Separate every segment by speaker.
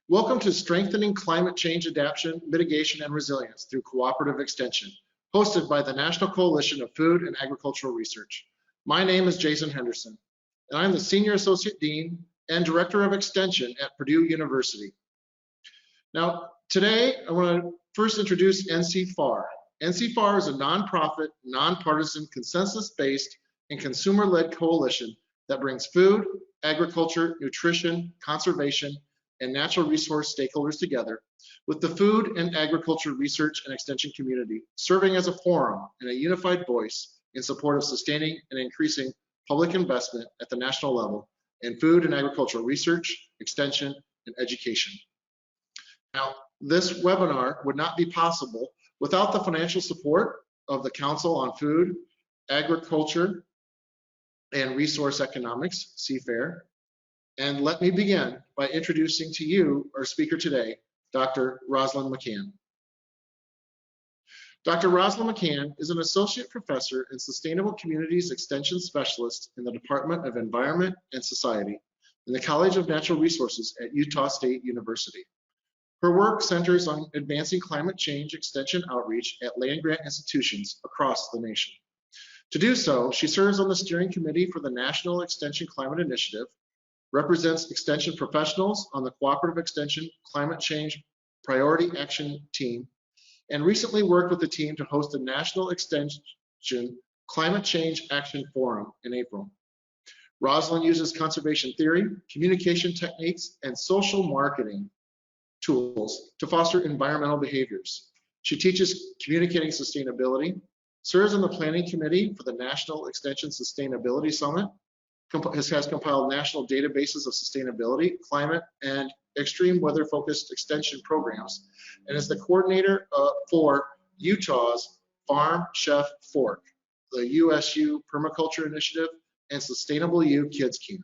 Speaker 1: Welcome to Strengthening Climate Change Adaption, Mitigation, and Resilience through Cooperative Extension, hosted by the National Coalition of Food and Agricultural Research. My name is Jason Henderson, and I'm the Senior Associate Dean and Director of Extension at Purdue University. Now, today, I want to first introduce NCFAR. NCFAR is a nonprofit, nonpartisan, consensus-based, and consumer-led coalition that brings food, agriculture, nutrition, conservation, and natural resource stakeholders together with the food and agriculture research and extension community, serving as a forum and a unified voice in support of sustaining and increasing public investment at the national level in food and agricultural research, extension, and education. Now, this webinar would not be possible without the financial support of the Council on Food, Agriculture, and Resource Economics, CFAR. And let me begin by introducing to you our speaker today, Dr. Roslynn McCann. Dr. Roslynn McCann is an associate professor and sustainable communities extension specialist in the Department of Environment and Society in the College of Natural Resources at Utah State University. Her work centers on advancing climate change extension outreach at land-grant institutions across the nation. To do so, she serves on the steering committee for the National Extension Climate Initiative, represents extension professionals on the Cooperative Extension Climate Change Priority Action Team, and recently worked with the team to host the National Extension Climate Change Action Forum in April. Roslynn uses conservation theory, communication techniques, and social marketing tools to foster environmental behaviors. She teaches communicating sustainability, serves on the planning committee for the National Extension Sustainability Summit, has compiled national databases of sustainability, climate, and extreme weather-focused extension programs, and is the coordinator for Utah's Farm Chef Fork, the USU Permaculture Initiative, and Sustainable U Kids Camp.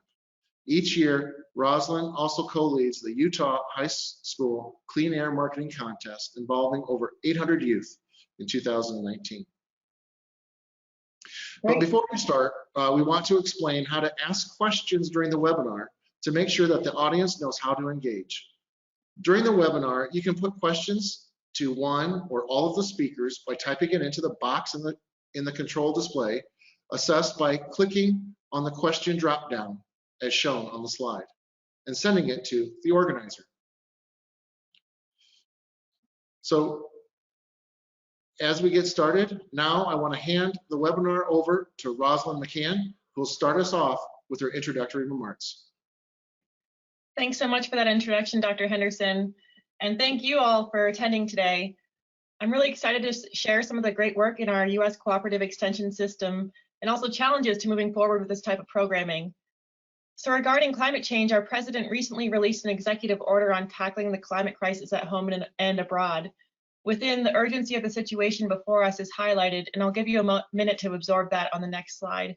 Speaker 1: Each year, Roslynn also co-leads the Utah High School Clean Air Marketing Contest involving over 800 youth in 2019. But before we start, we want to explain how to ask questions during the webinar to make sure that the audience knows how to engage. During the webinar, you can put questions to one or all of the speakers by typing it into the box in the control display, assessed by clicking on the question drop-down as shown on the slide, and sending it to the organizer. So, as we get started, now I want to hand the webinar over to Roslynn McCann, who will start us off with her introductory remarks.
Speaker 2: Thanks so much for that introduction, Dr. Henderson, and thank you all for attending today. I'm really excited to share some of the great work in our U.S. Cooperative Extension system and also challenges to moving forward with this type of programming. So regarding climate change, our president recently released an executive order on tackling the climate crisis at home and abroad. Within the urgency of the situation before us is highlighted, and I'll give you a minute to absorb that on the next slide.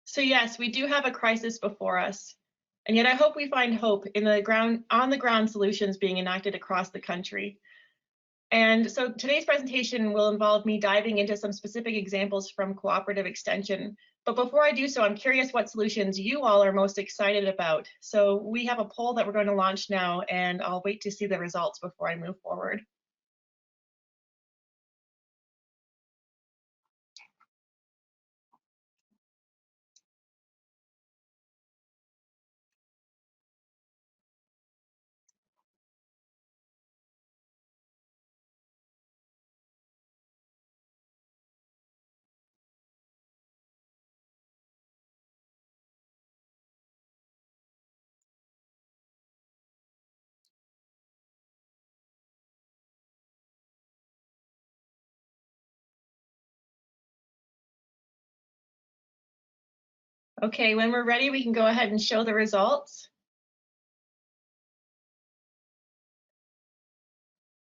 Speaker 2: So yes, we do have a crisis before us, and yet I hope we find hope in the on-the-ground solutions being enacted across the country. And so today's presentation will involve me diving into some specific examples from Cooperative Extension. But before I do so, I'm curious what solutions you all are most excited about. So we have a poll that we're going to launch now, and I'll wait to see the results before I move forward. Okay, when we're ready, we can go ahead and show the results.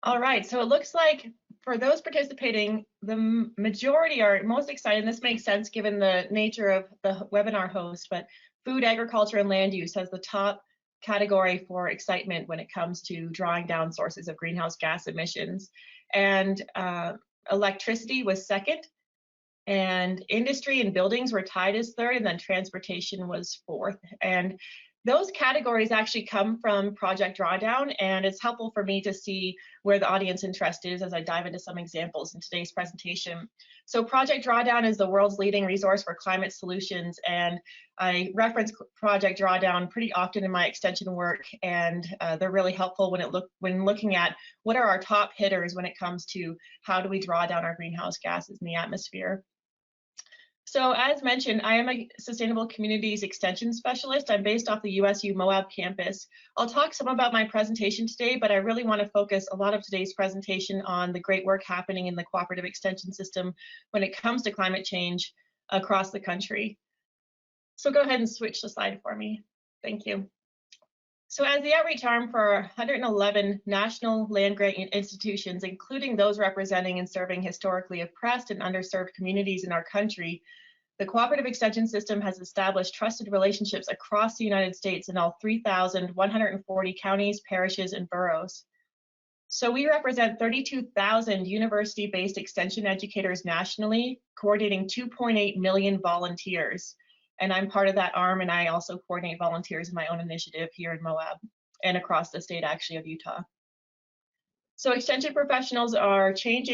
Speaker 2: All right, so it looks like for those participating, the majority are most excited, and this makes sense given the nature of the webinar host, but food, agriculture, and land use has the top category for excitement when it comes to drawing down sources of greenhouse gas emissions. And electricity was second, and industry and buildings were tied as third, and then transportation was fourth. And those categories actually come from Project Drawdown, and it's helpful for me to see where the audience interest is as I dive into some examples in today's presentation. So Project Drawdown is the world's leading resource for climate solutions, and I reference Project Drawdown pretty often in my extension work, and they're really helpful when looking at what are our top hitters when it comes to how do we draw down our greenhouse gases in the atmosphere. So as mentioned, I am a Sustainable Communities Extension Specialist. I'm based off the USU Moab campus. I'll talk some about my presentation today, but I really want to focus a lot of today's presentation on the great work happening in the cooperative extension system when it comes to climate change across the country. So go ahead and switch the slide for me. Thank you. So as the outreach arm for 111 national land-grant institutions, including those representing and serving historically oppressed and underserved communities in our country, the Cooperative Extension System has established trusted relationships across the United States in all 3,140 counties, parishes, and boroughs. So we represent 32,000 university-based extension educators nationally, coordinating 2.8 million volunteers. And I'm part of that arm, and I also coordinate volunteers in my own initiative here in Moab and across the state actually of Utah. So extension professionals are change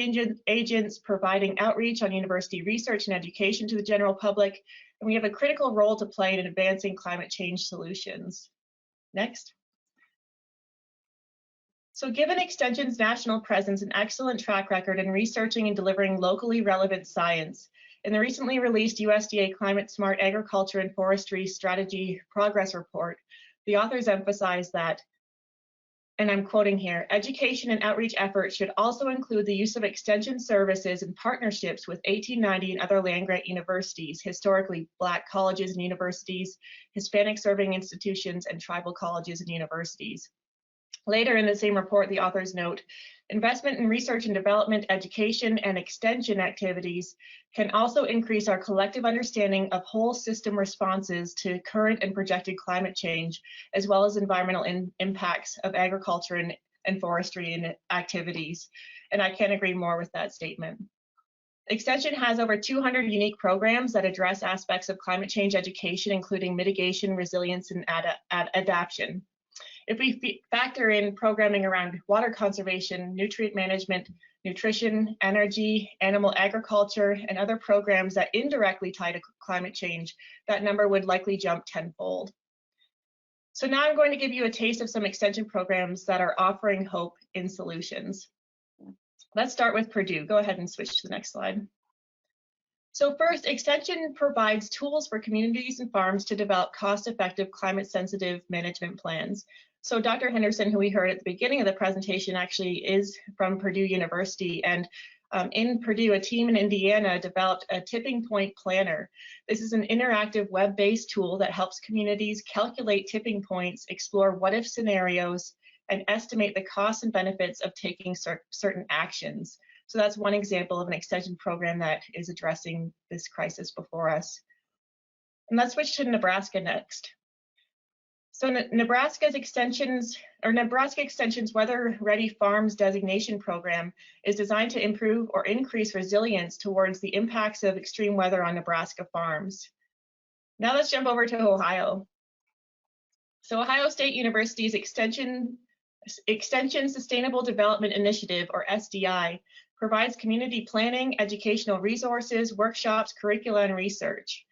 Speaker 2: agents providing outreach on university research and education to the general public, and we have a critical role to play in advancing climate change solutions. Next. So given Extension's national presence and excellent track record in researching and delivering locally relevant science, in the recently released USDA Climate Smart Agriculture and Forestry Strategy Progress Report, the authors emphasize that, and I'm quoting here, education and outreach efforts should also include the use of extension services and partnerships with 1890 and other land-grant universities, historically Black colleges and universities, Hispanic serving institutions, and tribal colleges and universities. Later in the same report, the authors note, investment in research and development, education, and extension activities can also increase our collective understanding of whole system responses to current and projected climate change, as well as environmental impacts of agriculture and forestry and activities. And I can't agree more with that statement. Extension has over 200 unique programs that address aspects of climate change education, including mitigation, resilience, and adaption. If we factor in programming around water conservation, nutrient management, nutrition, energy, animal agriculture, and other programs that indirectly tie to climate change, that number would likely jump tenfold. So now I'm going to give you a taste of some extension programs that are offering hope in solutions. Let's start with Purdue. Go ahead and switch to the next slide. So first, Extension provides tools for communities and farms to develop cost-effective, climate-sensitive management plans. So Dr. Henderson, who we heard at the beginning of the presentation, actually is from Purdue University. And in Purdue, a team in Indiana developed a tipping point planner. This is an interactive web-based tool that helps communities calculate tipping points, explore what-if scenarios, and estimate the costs and benefits of taking certain actions. So that's one example of an extension program that is addressing this crisis before us. And let's switch to Nebraska next. So Nebraska Extension's Weather Ready Farms designation program is designed to improve or increase resilience towards the impacts of extreme weather on Nebraska farms. Now let's jump over to Ohio. So Ohio State University's Extension Sustainable Development Initiative, or SDI, provides community planning, educational resources, workshops, curricula, and research.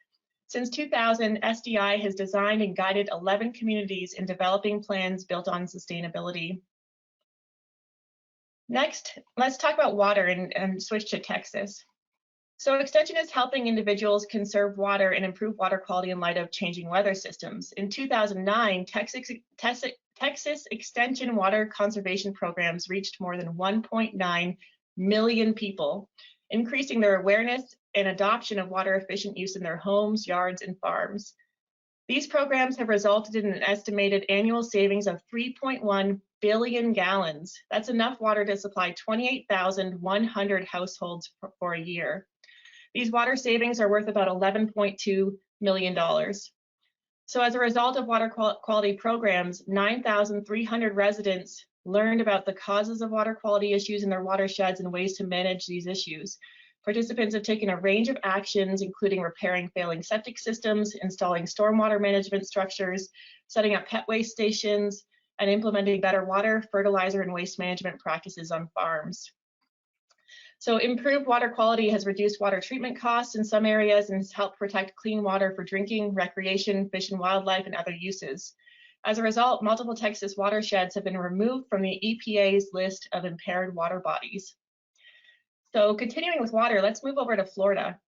Speaker 2: Since 2000, SDI has designed and guided 11 communities in developing plans built on sustainability. Next, let's talk about water and switch to Texas. So Extension is helping individuals conserve water and improve water quality in light of changing weather systems. In 2009, Texas Extension water conservation programs reached more than 1.9 million people, increasing their awareness and adoption of water efficient use in their homes, yards, and farms. These programs have resulted in an estimated annual savings of 3.1 billion gallons. That's enough water to supply 28,100 households for a year. These water savings are worth about $11.2 million. So as a result of water quality programs, 9,300 residents learned about the causes of water quality issues in their watersheds and ways to manage these issues. Participants have taken a range of actions, including repairing failing septic systems, installing stormwater management structures, setting up pet waste stations, and implementing better water, fertilizer, and waste management practices on farms. So improved water quality has reduced water treatment costs in some areas and has helped protect clean water for drinking, recreation, fish and wildlife, and other uses. As a result, multiple Texas watersheds have been removed from the EPA's list of impaired water bodies. So continuing with water, let's move over to Florida.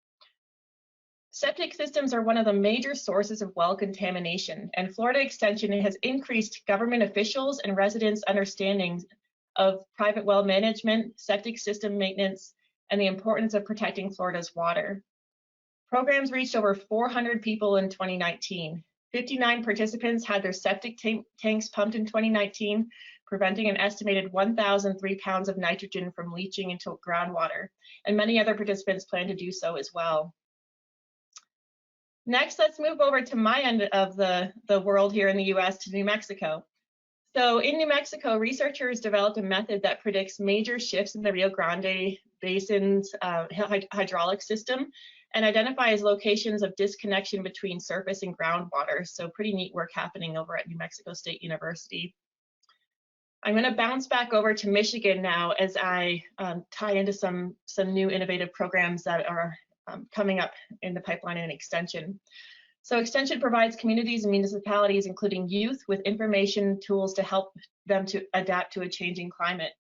Speaker 2: Septic systems are one of the major sources of well contamination, and Florida Extension has increased government officials and residents' understanding of private well management, septic system maintenance, and the importance of protecting Florida's water. Programs reached over 400 people in 2019. 59 participants had their septic tanks pumped in 2019, preventing an estimated 1,003 pounds of nitrogen from leaching into groundwater, and many other participants plan to do so as well. Next, let's move over to my end of the world here in the US to New Mexico. So in New Mexico, researchers developed a method that predicts major shifts in the Rio Grande Basin's hydraulic system and identifies locations of disconnection between surface and groundwater. So pretty neat work happening over at New Mexico State University. I'm going to bounce back over to Michigan now as I tie into some new innovative programs that are coming up in the pipeline and Extension. So Extension provides communities and municipalities, including youth, with information tools to help them to adapt to a changing climate.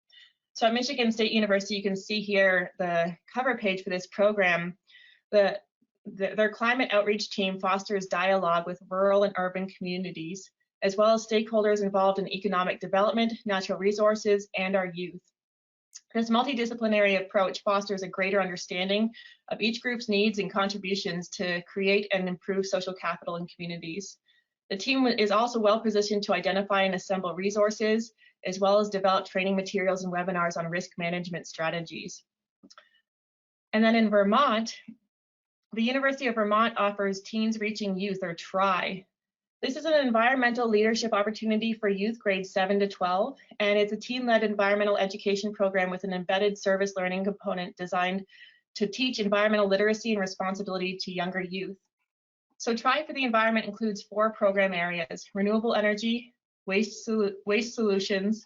Speaker 2: So at Michigan State University, you can see here the cover page for this program. Their climate outreach team fosters dialogue with rural and urban communities, as well as stakeholders involved in economic development, natural resources, and our youth. This multidisciplinary approach fosters a greater understanding of each group's needs and contributions to create and improve social capital in communities. The team is also well positioned to identify and assemble resources, as well as develop training materials and webinars on risk management strategies. And then in Vermont, the University of Vermont offers Teens Reaching Youth, or TRY. This is an environmental leadership opportunity for youth grades 7 to 12, and it's a team-led environmental education program with an embedded service learning component designed to teach environmental literacy and responsibility to younger youth. So TRY for the Environment includes 4 program areas: renewable energy, waste solutions,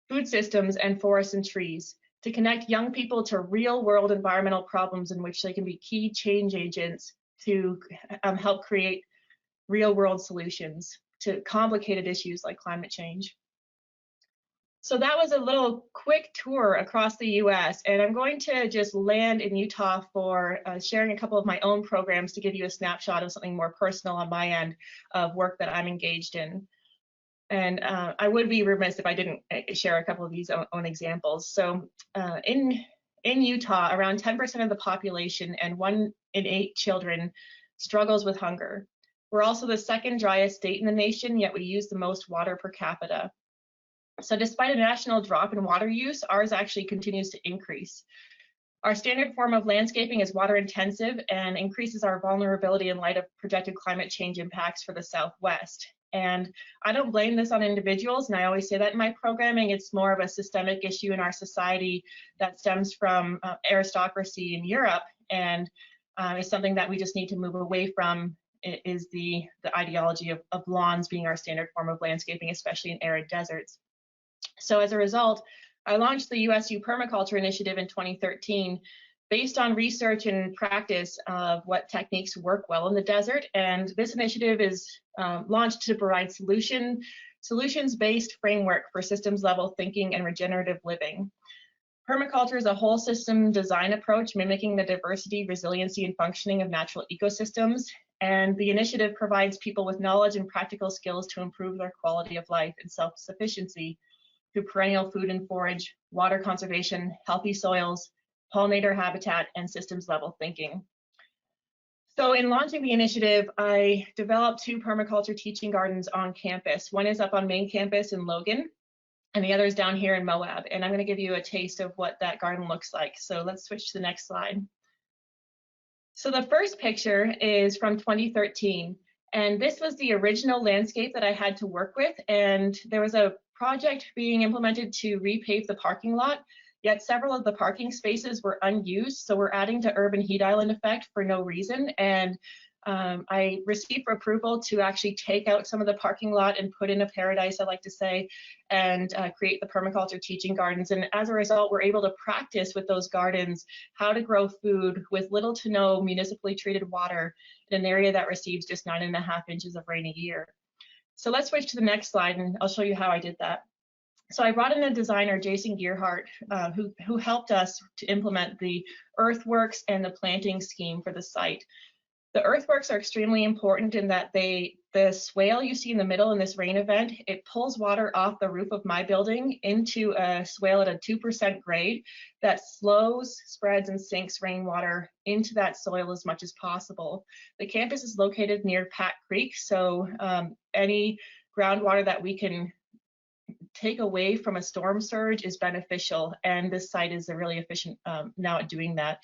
Speaker 2: food systems, and forests and trees, to connect young people to real-world environmental problems in which they can be key change agents to help create real-world solutions to complicated issues like climate change. So that was a little quick tour across the US, and I'm going to just land in Utah for sharing a couple of my own programs to give you a snapshot of something more personal on my end of work that I'm engaged in. And I would be remiss if I didn't share a couple of these own examples. So in Utah, around 10% of the population and 1 in 8 children struggles with hunger. We're also the second driest state in the nation, yet we use the most water per capita. So despite a national drop in water use, ours actually continues to increase. Our standard form of landscaping is water intensive and increases our vulnerability in light of projected climate change impacts for the Southwest. And I don't blame this on individuals, and I always say that in my programming. It's more of a systemic issue in our society that stems from aristocracy in Europe, and is something that we just need to move away from. It is the ideology of lawns being our standard form of landscaping, especially in arid deserts. So as a result, I launched the USU Permaculture Initiative in 2013 based on research and practice of what techniques work well in the desert. And this initiative is launched to provide solutions-based framework for systems level thinking and regenerative living. Permaculture is a whole system design approach mimicking the diversity, resiliency, and functioning of natural ecosystems. And the initiative provides people with knowledge and practical skills to improve their quality of life and self-sufficiency through perennial food and forage, water conservation, healthy soils, pollinator habitat, and systems level thinking. So in launching the initiative, I developed 2 permaculture teaching gardens on campus. One is up on main campus in Logan, and the other is down here in Moab. And I'm going to give you a taste of what that garden looks like. So let's switch to the next slide. So the first picture is from 2013, And this was the original landscape that I had to work with. And there was a project being implemented to repave the parking lot, yet several of the parking spaces were unused. So we're adding to urban heat island effect for no reason. And I received approval to actually take out some of the parking lot and put in a paradise, I like to say, and create the permaculture teaching gardens. And as a result, we're able to practice with those gardens how to grow food with little to no municipally treated water in an area that receives just 9.5 inches of rain a year. So let's switch to the next slide and I'll show you how I did that. So I brought in a designer, Jason Gearhart, who helped us to implement the earthworks and the planting scheme for the site. The earthworks are extremely important in that the swale you see in the middle in this rain event, it pulls water off the roof of my building into a swale at a 2% grade that slows, spreads, and sinks rainwater into that soil as much as possible. The campus is located near Pat Creek, so any groundwater that we can take away from a storm surge is beneficial, and this site is really efficient now at doing that.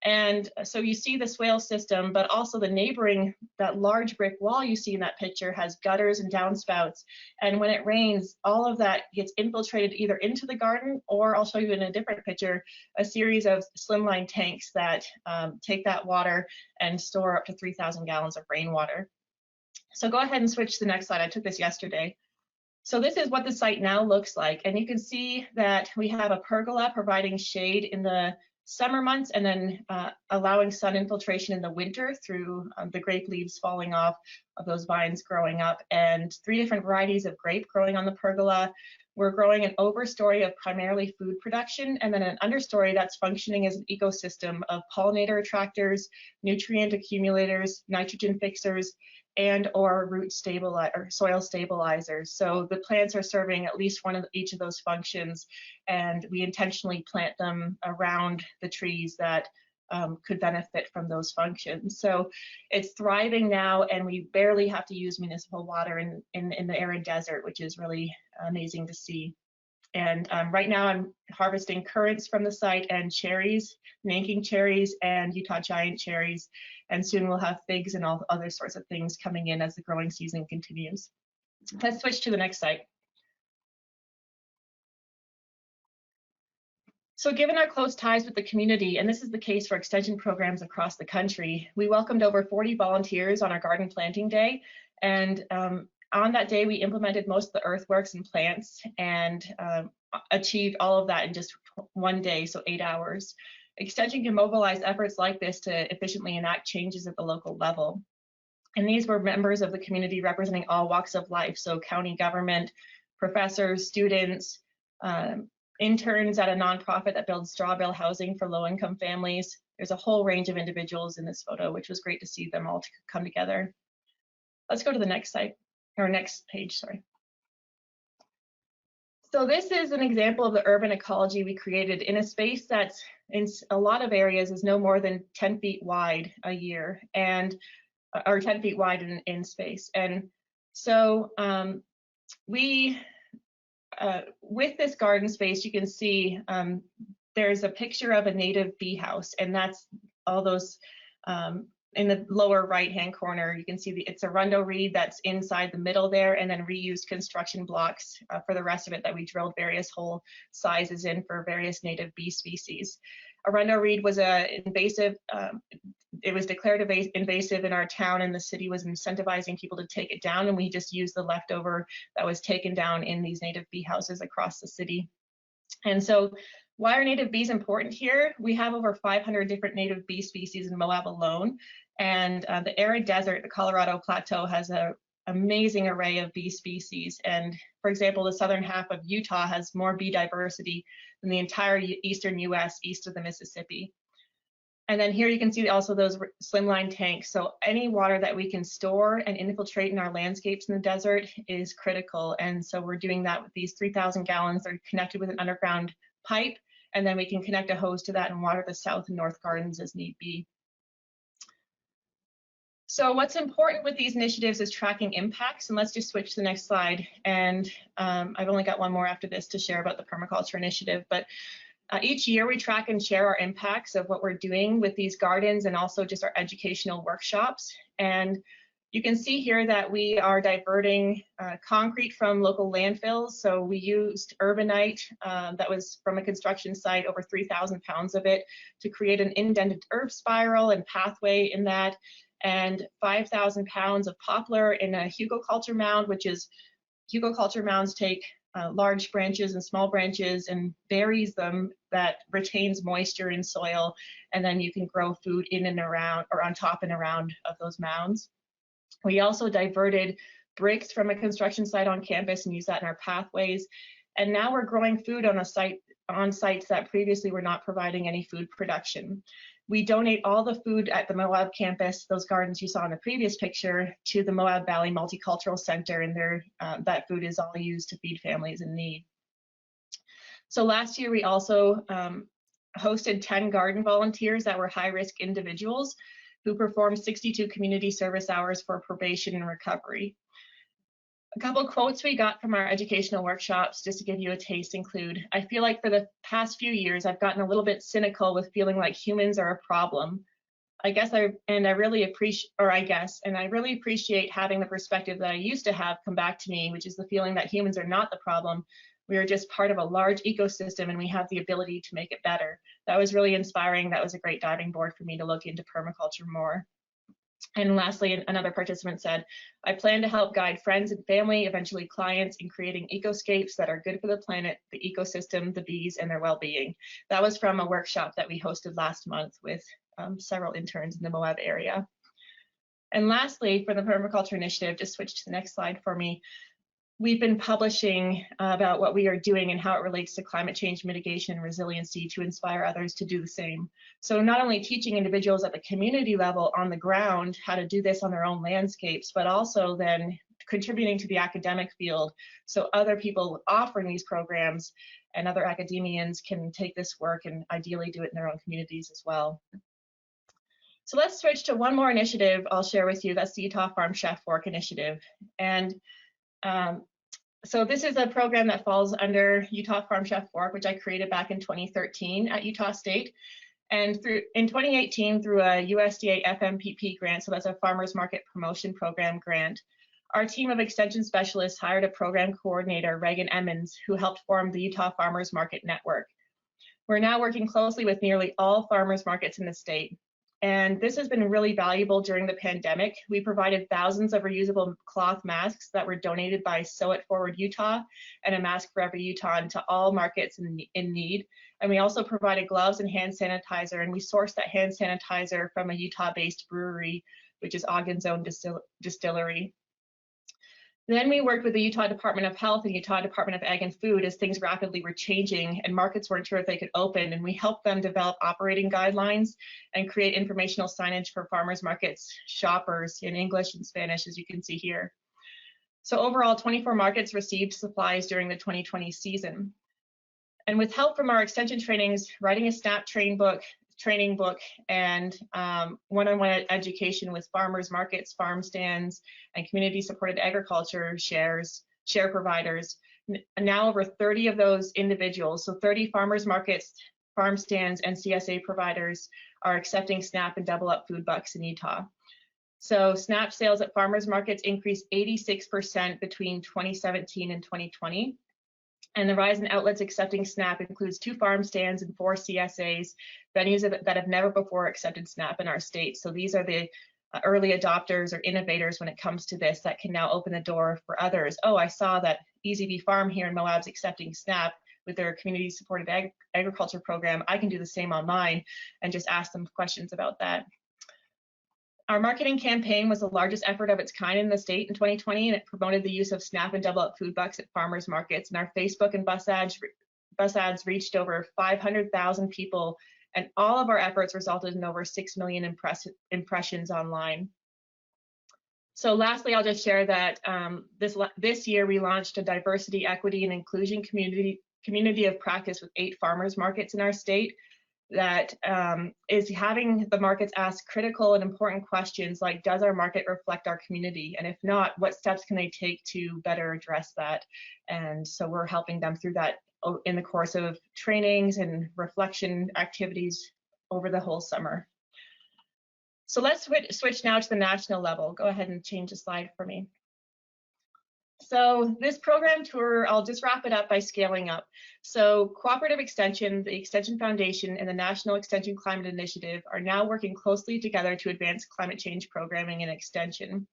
Speaker 2: And so you see the swale system, but also the neighboring, that large brick wall you see in that picture has gutters and downspouts. And when it rains, all of that gets infiltrated either into the garden, or I'll show you in a different picture, a series of slimline tanks that take that water and store up to 3,000 gallons of rainwater. So go ahead and switch to the next slide. I took this yesterday. So this is what the site now looks like. And you can see that we have a pergola providing shade in the summer months and then allowing sun infiltration in the winter through the grape leaves falling off of those vines growing up, and 3 different varieties of grape growing on the pergola. We're growing an overstory of primarily food production, and then an understory that's functioning as an ecosystem of pollinator attractors, nutrient accumulators, nitrogen fixers, and or root stabilizer, soil stabilizers. So the plants are serving at least one of each of those functions, and we intentionally plant them around the trees that could benefit from those functions. So it's thriving now, and we barely have to use municipal water in the arid desert, which is really amazing to see. And right now I'm harvesting currants from the site and cherries, Nanking cherries and Utah giant cherries. And soon we'll have figs and all other sorts of things coming in as the growing season continues. Let's switch to the next site. So given our close ties with the community, and this is the case for extension programs across the country, we welcomed over 40 volunteers on our garden planting day. And on that day, we implemented most of the earthworks and plants and achieved all of that in just one day, so 8 hours. Extension can mobilize efforts like this to efficiently enact changes at the local level. And these were members of the community representing all walks of life, so county government, professors, students, interns at a nonprofit that builds straw bale housing for low-income families. There's a whole range of individuals in this photo, which was great to see them all come together. Let's go to the next site. Or next page, sorry. So this is an example of the urban ecology we created in a space that's in a lot of areas is no more than 10 feet wide a year, and or 10 feet wide in space. And so with this garden space, you can see there's a picture of a native bee house, and that's all those in the lower right-hand corner. You can see it's a rundo reed that's inside the middle there, and then reused construction blocks for the rest of it that we drilled various hole sizes in for various native bee species. A rundo reed was invasive. It was declared invasive in our town, and the city was incentivizing people to take it down, and we just used the leftover that was taken down in these native bee houses across the city. And so why are native bees important here? We have over 500 different native bee species in Moab alone, and the arid desert, the Colorado Plateau, has an amazing array of bee species. And for example, the southern half of Utah has more bee diversity than the entire eastern US east of the Mississippi. And then here you can see also those slimline tanks. So any water that we can store and infiltrate in our landscapes in the desert is critical. And so we're doing that with these 3,000 gallons. They're connected with an underground pipe, and then we can connect a hose to that and water the south and north gardens as need be. So what's important with these initiatives is tracking impacts, and let's just switch to the next slide. And I've only got one more after this to share about the permaculture initiative, but each year we track and share our impacts of what we're doing with these gardens and also just our educational workshops. And You can see here that we are diverting concrete from local landfills. So we used urbanite that was from a construction site, over 3,000 pounds of it, to create an indented earth spiral and pathway in that, and 5,000 pounds of poplar in a hugelkultur mound, which is, hugelkultur mounds take large branches and small branches and buries them, that retains moisture in soil, and then you can grow food in and around, or on top and around of those mounds. We also diverted bricks from a construction site on campus and used that in our pathways. And now we're growing food on sites that previously were not providing any food production. We donate all the food at the Moab campus, those gardens you saw in the previous picture, to the Moab Valley Multicultural Center, and that food is all used to feed families in need. So last year we also hosted 10 garden volunteers that were high-risk individuals who performed 62 community service hours for probation and recovery. A couple quotes we got from our educational workshops, just to give you a taste, include, "I feel like for the past few years, I've gotten a little bit cynical with feeling like humans are a problem. I really appreciate having the perspective that I used to have come back to me, which is the feeling that humans are not the problem. We are just part of a large ecosystem and we have the ability to make it better." That was really inspiring. That was a great diving board for me to look into permaculture more. And lastly, another participant said, "I plan to help guide friends and family, eventually clients, in creating ecoscapes that are good for the planet, the ecosystem, the bees, and their well-being." That was from a workshop that we hosted last month with several interns in the Moab area. And lastly, for the Permaculture Initiative, just switch to the next slide for me. We've been publishing about what we are doing and how it relates to climate change mitigation and resiliency to inspire others to do the same. So not only teaching individuals at the community level on the ground how to do this on their own landscapes, but also then contributing to the academic field, so other people offering these programs and other academians can take this work and ideally do it in their own communities as well. So let's switch to one more initiative I'll share with you. That's the Utah Farm Chef Fork Initiative. And so this is a program that falls under Utah Farm Chef Fork, which I created back in 2013 at Utah State. And in 2018, through a USDA FMPP grant, so that's a Farmers Market Promotion Program grant, our team of extension specialists hired a program coordinator, Reagan Emmons, who helped form the Utah Farmers Market Network. We're now working closely with nearly all farmers markets in the state. And this has been really valuable during the pandemic. We provided thousands of reusable cloth masks that were donated by Sew It Forward Utah, and a mask for every Utahn, to all markets in need. And we also provided gloves and hand sanitizer, and we sourced that hand sanitizer from a Utah-based brewery, which is Ogden's Own Distillery. Then we worked with the Utah Department of Health and Utah Department of Ag and Food as things rapidly were changing and markets weren't sure if they could open, and we helped them develop operating guidelines and create informational signage for farmers markets shoppers in English and Spanish, as you can see here. So overall, 24 markets received supplies during the 2020 season. And with help from our extension trainings, writing a SNAP training book, and one-on-one education with farmers markets, farm stands, and community-supported agriculture share providers. Now over 30 of those individuals, so 30 farmers markets, farm stands, and CSA providers are accepting SNAP and Double Up food bucks in Utah. So SNAP sales at farmers markets increased 86% between 2017 and 2020. And the rise in outlets accepting SNAP includes 2 farm stands and 4 CSAs, venues that have never before accepted SNAP in our state. So these are the early adopters or innovators when it comes to this that can now open the door for others. Oh, I saw that EZB Farm here in Moab's accepting SNAP with their community supported agriculture program. I can do the same online and just ask them questions about that. Our marketing campaign was the largest effort of its kind in the state in 2020, and it promoted the use of SNAP and Double Up food bucks at farmers markets. And our Facebook and bus ads reached over 500,000 people, and all of our efforts resulted in over 6 million impressions online. So lastly, I'll just share that this year we launched a diversity, equity, and inclusion community of practice with 8 farmers markets in our state that is having the markets ask critical and important questions like, does our market reflect our community? And if not, what steps can they take to better address that? And so we're helping them through that in the course of trainings and reflection activities over the whole summer. So let's switch now to the national level. Go ahead and change the slide for me. So this program tour, I'll just wrap it up by scaling up. So Cooperative Extension, the Extension Foundation, and the National Extension Climate Initiative are now working closely together to advance climate change programming and extension.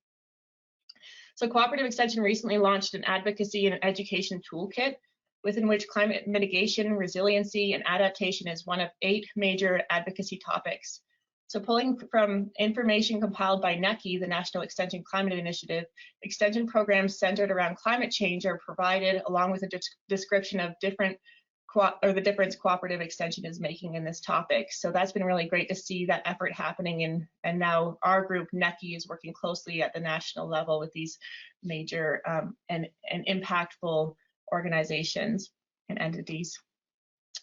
Speaker 2: So Cooperative Extension recently launched an advocacy and education toolkit within which climate mitigation, resiliency, and adaptation is one of 8 major advocacy topics. So pulling from information compiled by NECI, the National Extension Climate Initiative, extension programs centered around climate change are provided along with a description of the difference Cooperative Extension is making in this topic. So that's been really great to see that effort happening, and now our group, NECI, is working closely at the national level with these major and impactful organizations and entities.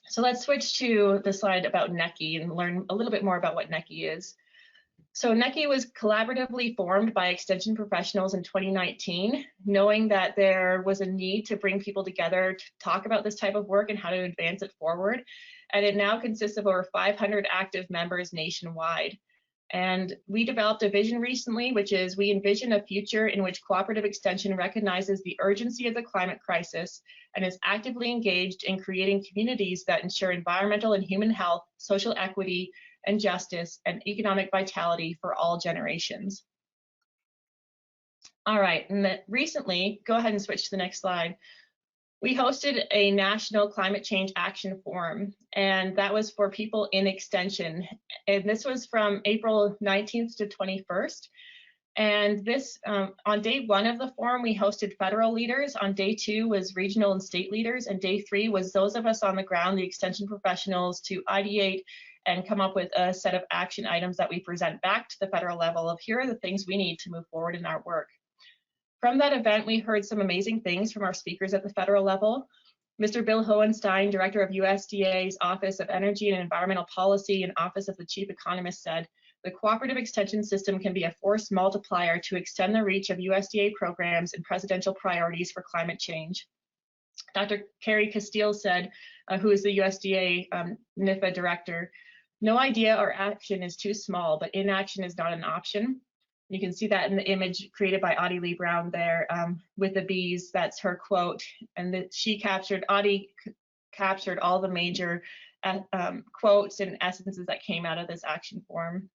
Speaker 2: So let's switch to the slide about NECI and learn a little bit more about what NECI is. So NECI was collaboratively formed by extension professionals in 2019, knowing that there was a need to bring people together to talk about this type of work and how to advance it forward. And it now consists of over 500 active members nationwide. And we developed a vision recently, which is we envision a future in which Cooperative Extension recognizes the urgency of the climate crisis and is actively engaged in creating communities that ensure environmental and human health, social equity, and justice, and economic vitality for all generations. All right, and recently, go ahead and switch to the next slide. We hosted a National Climate Change Action Forum, and that was for people in extension. And this was from April 19th to 21st. And this, on day 1 of the forum, we hosted federal leaders. On day 2 was regional and state leaders. And day 3 was those of us on the ground, the extension professionals, to ideate and come up with a set of action items that we present back to the federal level of here are the things we need to move forward in our work. From that event, we heard some amazing things from our speakers at the federal level. Mr. Bill Hohenstein, director of USDA's Office of Energy and Environmental Policy and Office of the Chief Economist, said, the cooperative extension system can be a force multiplier to extend the reach of USDA programs and presidential priorities for climate change. Dr. Carrie Castile said, who is the USDA NIFA director, no idea or action is too small, but inaction is not an option. You can see that in the image created by Audie Lee Brown there with the bees. That's her quote. And Audie captured all the major quotes and essences that came out of this action forum.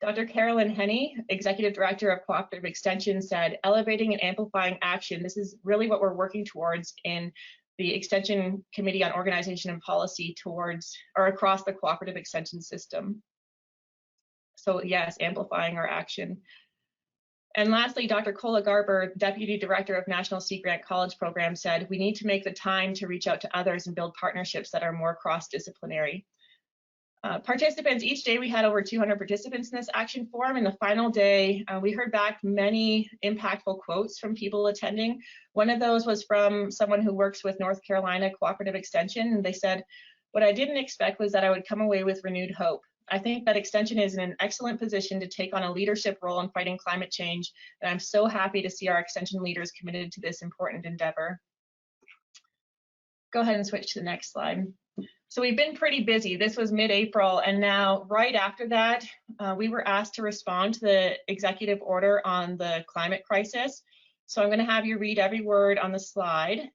Speaker 2: Dr. Carolyn Henney, Executive Director of Cooperative Extension, said, elevating and amplifying action. This is really what we're working towards in the Extension Committee on Organization and Policy towards or across the cooperative extension system. So yes, amplifying our action. And lastly, Dr. Cola Garber, Deputy Director of National Sea Grant College Program, said, we need to make the time to reach out to others and build partnerships that are more cross-disciplinary. Participants, each day we had over 200 participants in this action forum. And the final day, we heard back many impactful quotes from people attending. One of those was from someone who works with North Carolina Cooperative Extension. And they said, what I didn't expect was that I would come away with renewed hope. I think that Extension is in an excellent position to take on a leadership role in fighting climate change, and I'm so happy to see our Extension leaders committed to this important endeavor. Go ahead and switch to the next slide. So we've been pretty busy. This was mid-April, and now right after that, we were asked to respond to the executive order on the climate crisis. So I'm going to have you read every word on the slide.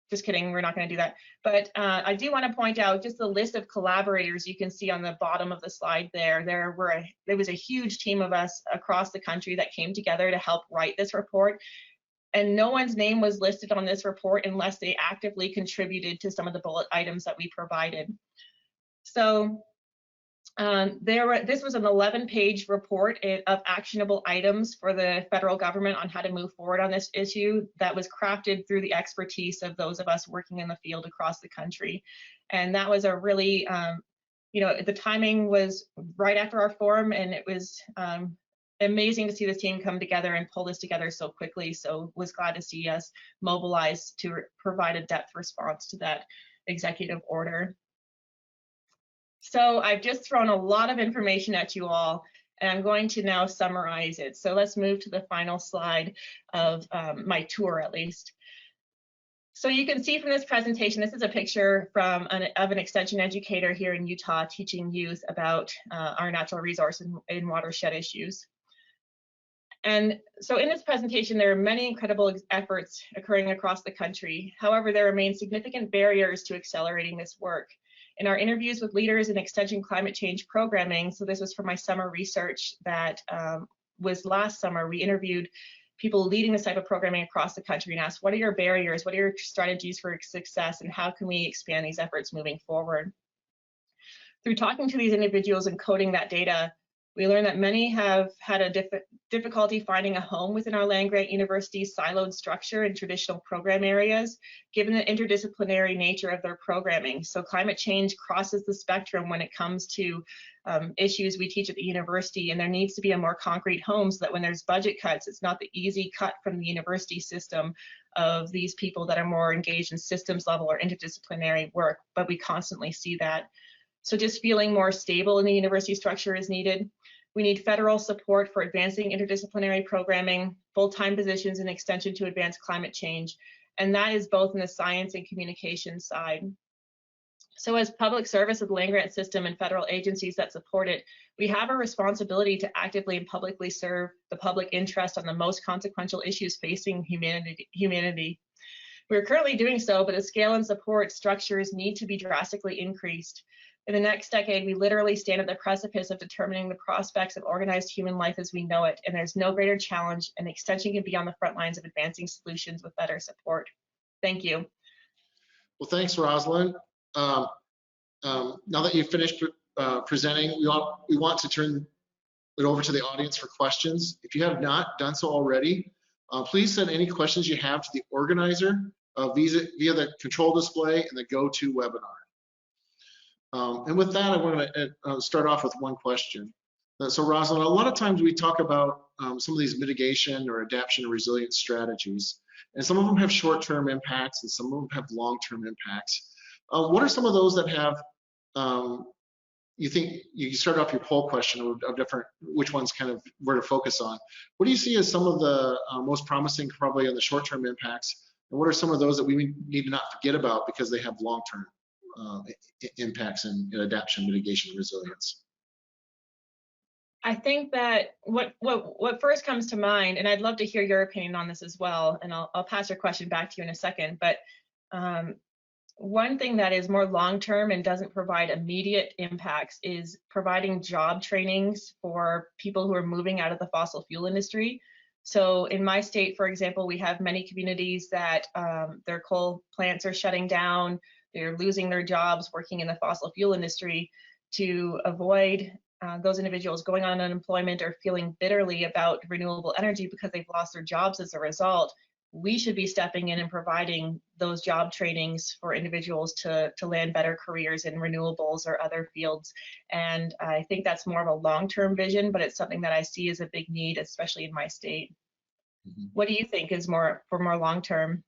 Speaker 2: Just kidding, we're not going to do that. But I do want to point out just the list of collaborators you can see on the bottom of the slide there. There was a huge team of us across the country that came together to help write this report. And no one's name was listed on this report unless they actively contributed to some of the bullet items that we provided. So this was an 11-page report of actionable items for the federal government on how to move forward on this issue that was crafted through the expertise of those of us working in the field across the country. And that was a really, the timing was right after our forum, and it was amazing to see this team come together and pull this together so quickly. So was glad to see us mobilize to provide a depth response to that executive order. So I've just thrown a lot of information at you all, and I'm going to now summarize it. So let's move to the final slide of my tour, at least. So you can see from this presentation, this is a picture of an extension educator here in Utah teaching youth about our natural resource and watershed issues. And so in this presentation, there are many incredible efforts occurring across the country. However, there remain significant barriers to accelerating this work. In our interviews with leaders in extension climate change programming, so this was for my summer research that was last summer, we interviewed people leading this type of programming across the country and asked, what are your barriers? What are your strategies for success? And how can we expand these efforts moving forward? Through talking to these individuals and coding that data, we learned that many have had a difficulty finding a home within our land-grant university's siloed structure in traditional program areas, given the interdisciplinary nature of their programming. So climate change crosses the spectrum when it comes to issues we teach at the university, and there needs to be a more concrete home so that when there's budget cuts, it's not the easy cut from the university system of these people that are more engaged in systems level or interdisciplinary work, but we constantly see that. So just feeling more stable in the university structure is needed. We need federal support for advancing interdisciplinary programming, full-time positions in extension to advance climate change, and that is both in the science and communication side. So as public service of the land-grant system and federal agencies that support it, we have a responsibility to actively and publicly serve the public interest on the most consequential issues facing humanity. We're currently doing so, but the scale and support structures need to be drastically increased. In the next decade, we literally stand at the precipice of determining the prospects of organized human life as we know it, and there's no greater challenge, and extension can be on the front lines of advancing solutions with better support. Thank you.
Speaker 1: Well, thanks, Roslynn. Now that you've finished presenting, we want to turn it over to the audience for questions. If you have not done so already, please send any questions you have to the organizer via the control display and the GoTo webinar. And with that, I want to start off with one question. So Roslynn, a lot of times we talk about some of these mitigation or adaptation and resilience strategies, and some of them have short-term impacts and some of them have long-term impacts. What are some of those that have, you think, you start off your poll question of different, which ones kind of where to focus on. What do you see as some of the most promising probably on the short-term impacts, and what are some of those that we need to not forget about because they have long-term impacts in adaptation, mitigation, and resilience?
Speaker 2: I think that what first comes to mind, and I'd love to hear your opinion on this as well, and I'll pass your question back to you in a second, but one thing that is more long-term and doesn't provide immediate impacts is providing job trainings for people who are moving out of the fossil fuel industry. So in my state, for example, we have many communities that their coal plants are shutting down. They're losing their jobs working in the fossil fuel industry. To avoid those individuals going on unemployment or feeling bitterly about renewable energy because they've lost their jobs as a result, we should be stepping in and providing those job trainings for individuals to land better careers in renewables or other fields. And I think that's more of a long-term vision, but it's something that I see as a big need, especially in my state. Mm-hmm. What do you think is more long-term?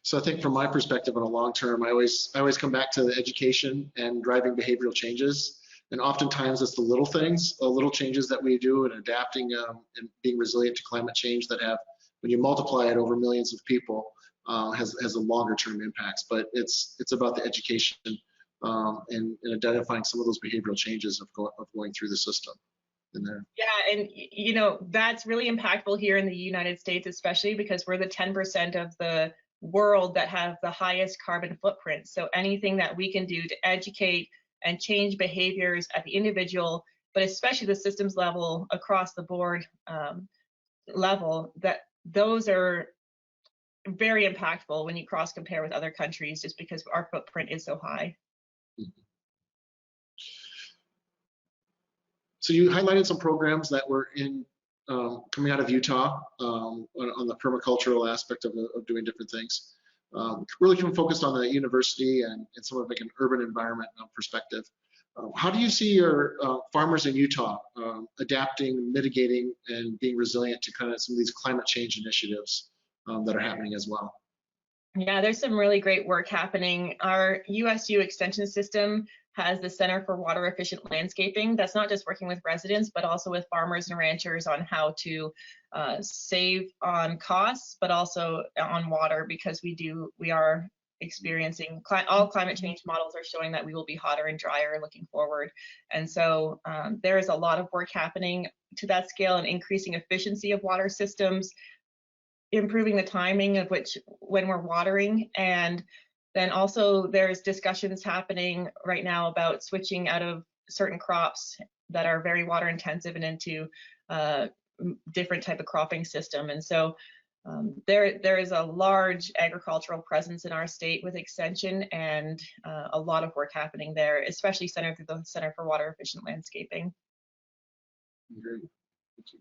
Speaker 1: So I think from my perspective on a long term, I always come back to the education and driving behavioral changes. And oftentimes it's the little things, the little changes that we do in adapting and being resilient to climate change that have, when you multiply it over millions of people, has a longer term impacts. But it's about the education and identifying some of those behavioral changes of going through the system in there.
Speaker 2: Yeah, and you know, that's really impactful here in the United States, especially because we're the 10% of the world that have the highest carbon footprint. So anything that we can do to educate and change behaviors at the individual, but especially the systems level across the board level, that those are very impactful when you cross compare with other countries, just because our footprint is so high.
Speaker 1: So you highlighted some programs that were in coming out of Utah on the permacultural aspect of doing different things. Really focused on the university and some of like an urban environment perspective. How do you see your farmers in Utah adapting, mitigating, and being resilient to kind of some of these climate change initiatives that are happening as well?
Speaker 2: Yeah, there's some really great work happening. Our USU extension system has the Center for Water Efficient Landscaping. That's not just working with residents, but also with farmers and ranchers on how to save on costs, but also on water, because we are experiencing, all climate change models are showing that we will be hotter and drier looking forward. And so there is a lot of work happening to that scale and increasing efficiency of water systems, improving the timing of when we're watering. And then also there's discussions happening right now about switching out of certain crops that are very water intensive and into different type of cropping system. And so there is a large agricultural presence in our state with extension, and a lot of work happening there, especially centered through the Center for Water Efficient Landscaping.
Speaker 1: Great. Thank you.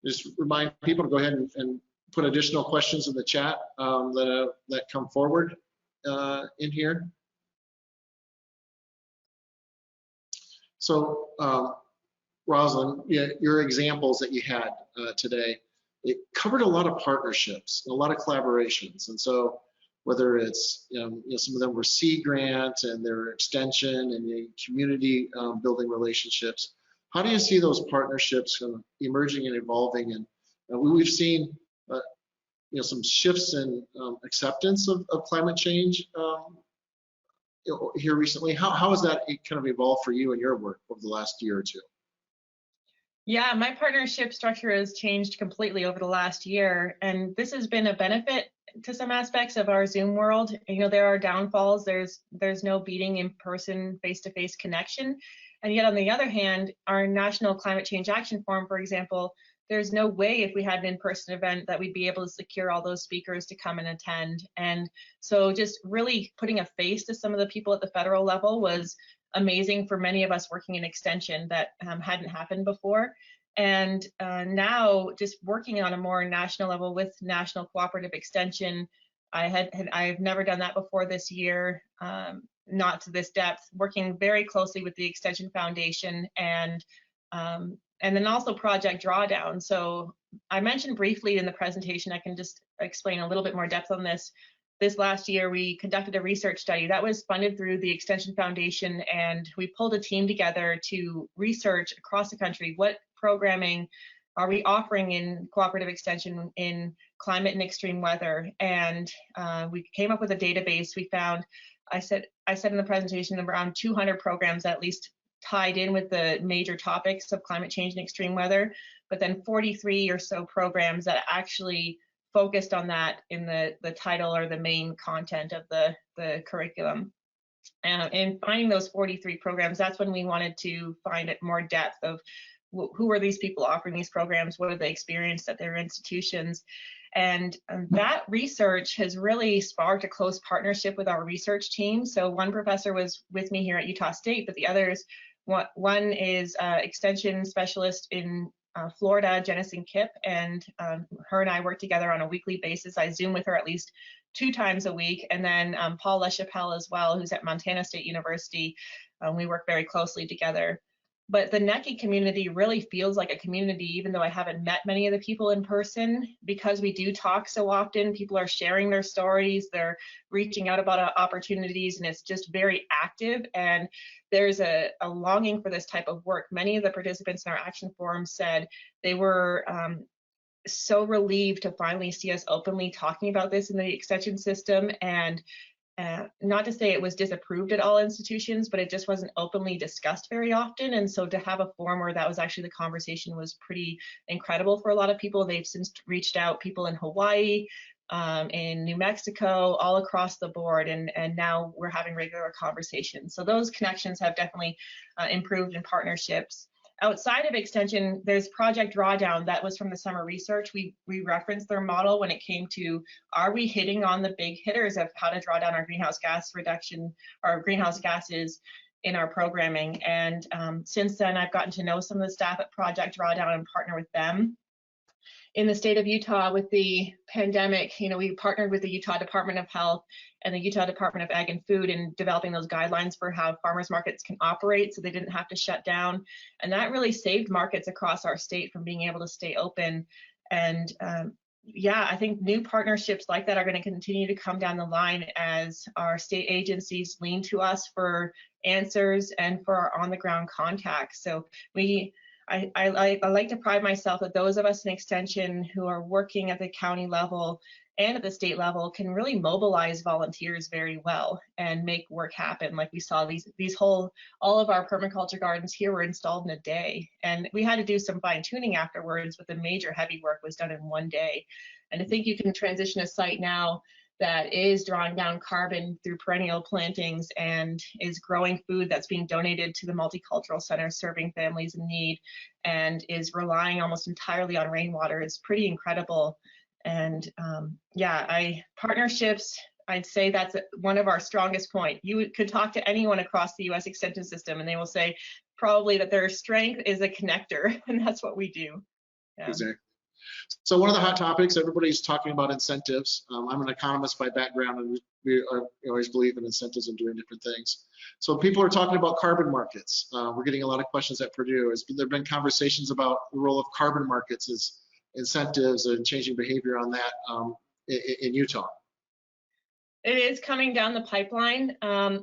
Speaker 1: Just remind people to go ahead and put additional questions in the chat that come forward in here. So, Roslynn, your examples that you had today, it covered a lot of partnerships and a lot of collaborations. And so, whether it's some of them were sea grant and their extension and the community building relationships, how do you see those partnerships emerging and evolving? And we've seen some shifts in acceptance of climate change here recently. How has that kind of evolved for you and your work over the last year or two?
Speaker 2: Yeah, my partnership structure has changed completely over the last year, and this has been a benefit to some aspects of our Zoom world. There are downfalls. There's no beating in person, face-to-face connection. And yet, on the other hand, our National Climate Change Action Forum, for example, there's no way if we had an in-person event that we'd be able to secure all those speakers to come and attend. And so just really putting a face to some of the people at the federal level was amazing for many of us working in extension that hadn't happened before. And now just working on a more national level with National Cooperative Extension, I've never done that before this year, not to this depth, working very closely with the Extension Foundation and then also Project Drawdown. So I mentioned briefly in the presentation, I can just explain a little bit more depth on this. This last year, we conducted a research study that was funded through the Extension Foundation, and we pulled a team together to research across the country what programming are we offering in cooperative extension in climate and extreme weather. And we came up with a database. We found, I said in the presentation, around 200 programs at least tied in with the major topics of climate change and extreme weather, but then 43 or so programs that actually focused on that in the title or the main content of the curriculum. And in finding those 43 programs, that's when we wanted to find it more depth of who are these people offering these programs, what have they experienced at their institutions. And that research has really sparked a close partnership with our research team. So one professor was with me here at Utah State, but the others, one is extension specialist in Florida, Jennison Kipp, and her and I work together on a weekly basis. I Zoom with her at least 2 times a week. And then Paul LaChapelle as well, who's at Montana State University. We work very closely together. But the NECI community really feels like a community, even though I haven't met many of the people in person, because we do talk so often. People are sharing their stories, they're reaching out about opportunities, and it's just very active. And there's a longing for this type of work. Many of the participants in our action forum said they were so relieved to finally see us openly talking about this in the extension system. And not to say it was disapproved at all institutions, but it just wasn't openly discussed very often. And so to have a forum where that was actually the conversation was pretty incredible for a lot of people. They've since reached out, people in Hawaii, in New Mexico, all across the board, and now we're having regular conversations. So those connections have definitely improved in partnerships. Outside of extension, there's Project Drawdown. That was from the summer research. We referenced their model when it came to, are we hitting on the big hitters of how to draw down our greenhouse gas reduction, or greenhouse gases in our programming. And since then, I've gotten to know some of the staff at Project Drawdown and partner with them. in the state of Utah with the pandemic, you know, we partnered with the Utah Department of Health and the Utah Department of Ag and Food in developing those guidelines for how farmers markets can operate so they didn't have to shut down. And that really saved markets across our state from being able to stay open. And yeah, I think new partnerships like that are going to continue to come down the line as our state agencies lean to us for answers and for our on-the-ground contacts. So I like to pride myself that those of us in Extension who are working at the county level and at the state level can really mobilize volunteers very well and make work happen. Like we saw all of our permaculture gardens here were installed in a day, and we had to do some fine tuning afterwards, but the major heavy work was done in one day. And I think you can transition a site now that is drawing down carbon through perennial plantings and is growing food that's being donated to the multicultural center serving families in need and is relying almost entirely on rainwater is pretty incredible. And yeah, partnerships, I'd say that's one of our strongest points. You could talk to anyone across the US Extension system and they will say probably that their strength is a connector, and that's what we do. Yeah.
Speaker 1: Exactly. So one of the hot topics, everybody's talking about incentives. I'm an economist by background, and we always believe in incentives and doing different things. So people are talking about carbon markets. We're getting a lot of questions at Purdue. There have been conversations about the role of carbon markets as incentives and changing behavior on that in Utah.
Speaker 2: It is coming down the pipeline.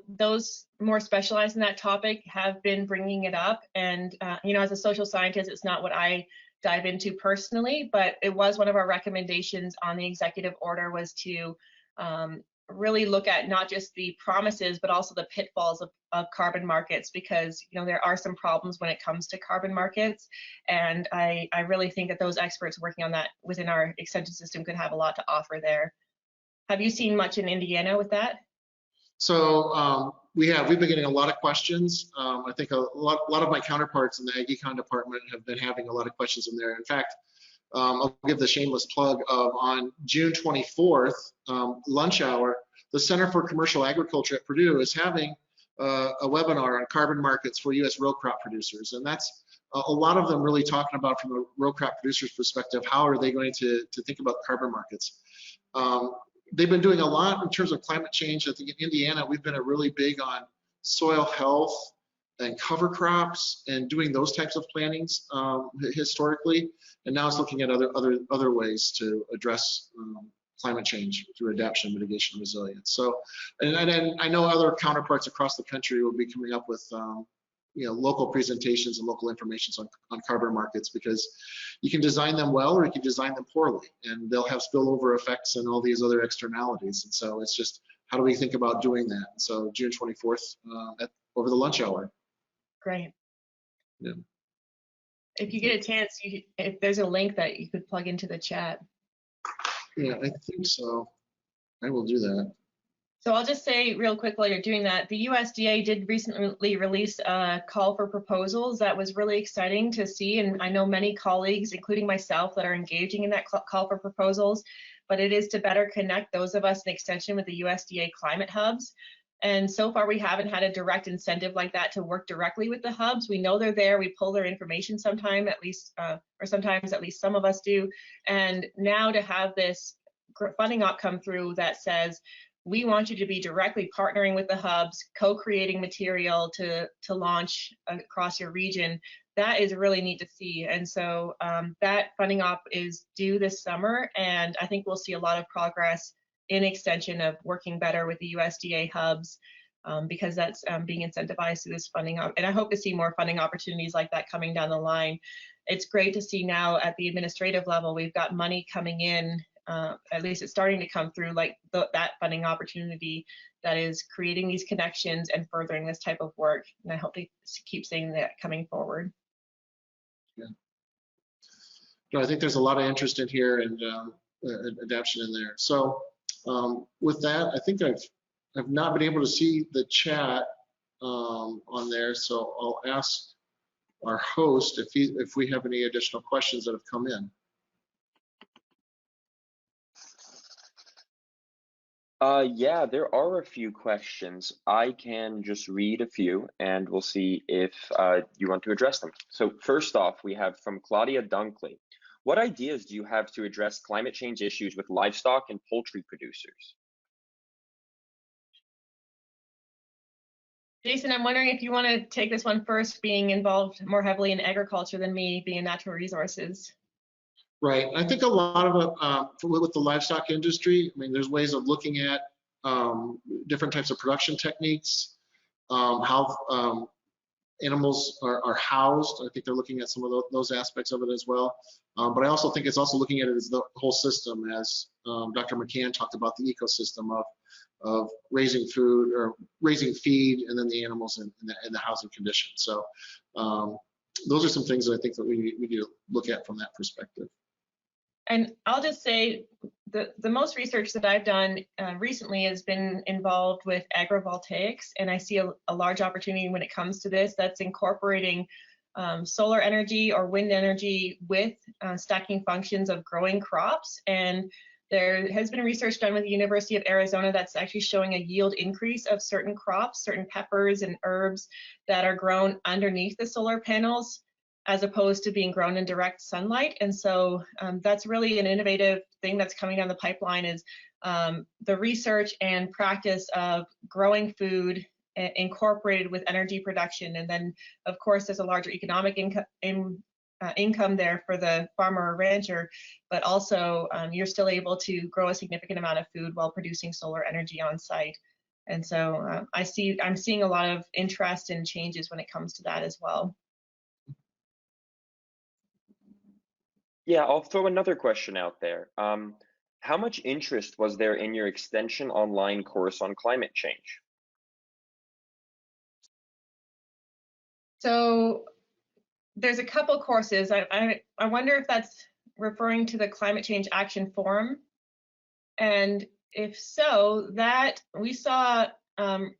Speaker 2: Those more specialized in that topic have been bringing it up. And, you know, as a social scientist, it's not what I dive into personally, but it was one of our recommendations on the executive order was to really look at not just the promises, but also the pitfalls of carbon markets, because, you know, there are some problems when it comes to carbon markets. And I really think that those experts working on that within our extension system could have a lot to offer there. Have you seen much in Indiana with that?
Speaker 1: So we've been getting a lot of questions. I think a lot of my counterparts in the Ag Econ department have been having a lot of questions in there. In fact, I'll give the shameless plug of on June 24th, lunch hour, the Center for Commercial Agriculture at Purdue is having a webinar on carbon markets for U.S. row crop producers. And that's a lot of them really talking about from a row crop producer's perspective, how are they going to think about carbon markets? They've been doing a lot in terms of climate change. I think in Indiana, we've been really big on soil health and cover crops and doing those types of plantings historically. And now it's looking at other ways to address climate change through adaptation, mitigation, and resilience. So, and I know other counterparts across the country will be coming up with you know, local presentations and local information on carbon markets, because you can design them well or you can design them poorly, and they'll have spillover effects and all these other externalities. And so it's just, how do we think about doing that? So June 24th over the lunch hour.
Speaker 2: Great.
Speaker 1: Yeah.
Speaker 2: If you get a chance, if there's a link that you could plug into the chat.
Speaker 1: Yeah, I think so. I will do that.
Speaker 2: So I'll just say real quick while you're doing that, the USDA did recently release a call for proposals that was really exciting to see. And I know many colleagues, including myself, that are engaging in that call for proposals, but it is to better connect those of us in Extension with the USDA climate hubs. And so far, we haven't had a direct incentive like that to work directly with the hubs. We know they're there. We pull their information sometime, at least, or sometimes at least some of us do. And now to have this funding op come through that says, we want you to be directly partnering with the hubs, co-creating material to launch across your region. That is really neat to see. And so that funding op is due this summer, and I think we'll see a lot of progress in Extension of working better with the USDA hubs because that's being incentivized through this funding op. And I hope to see more funding opportunities like that coming down the line. It's great to see now at the administrative level, we've got money coming in. At least it's starting to come through, like that funding opportunity that is creating these connections and furthering this type of work. And I hope they keep seeing that coming forward.
Speaker 1: Yeah. No, I think there's a lot of interest in here and adaptation in there. So with that, I think I've not been able to see the chat on there. So I'll ask our host if we have any additional questions that have come in.
Speaker 3: Yeah, there are a few questions. I can just read a few and we'll see if you want to address them. So first off, we have from Claudia Dunkley. What ideas do you have to address climate change issues with livestock and poultry producers?
Speaker 2: Jason, I'm wondering if you want to take this one first, being involved more heavily in agriculture than me, being in natural resources.
Speaker 1: Right. I think a lot of it with the livestock industry, I mean, there's ways of looking at different types of production techniques, how animals are housed. I think they're looking at some of those aspects of it as well. But I also think it's also looking at it as the whole system, as Dr. McCann talked about the ecosystem of raising food or raising feed, and then the animals in the housing conditions. So those are some things that I think that we need to look at from that perspective.
Speaker 2: And I'll just say the most research that I've done recently has been involved with agrovoltaics, and I see a large opportunity when it comes to this. That's incorporating solar energy or wind energy with stacking functions of growing crops. And there has been research done with the University of Arizona that's actually showing a yield increase of certain crops, certain peppers and herbs that are grown underneath the solar panels, as opposed to being grown in direct sunlight. And so that's really an innovative thing that's coming down the pipeline, is the research and practice of growing food incorporated with energy production. And then, of course, there's a larger economic income there for the farmer or rancher, but also you're still able to grow a significant amount of food while producing solar energy on site. And so I'm seeing a lot of interest and changes when it comes to that as well.
Speaker 3: Yeah, I'll throw another question out there. How much interest was there in your extension online course on climate change?
Speaker 2: So there's a couple courses. I wonder if that's referring to the Climate Change Action Forum. And if so, that we saw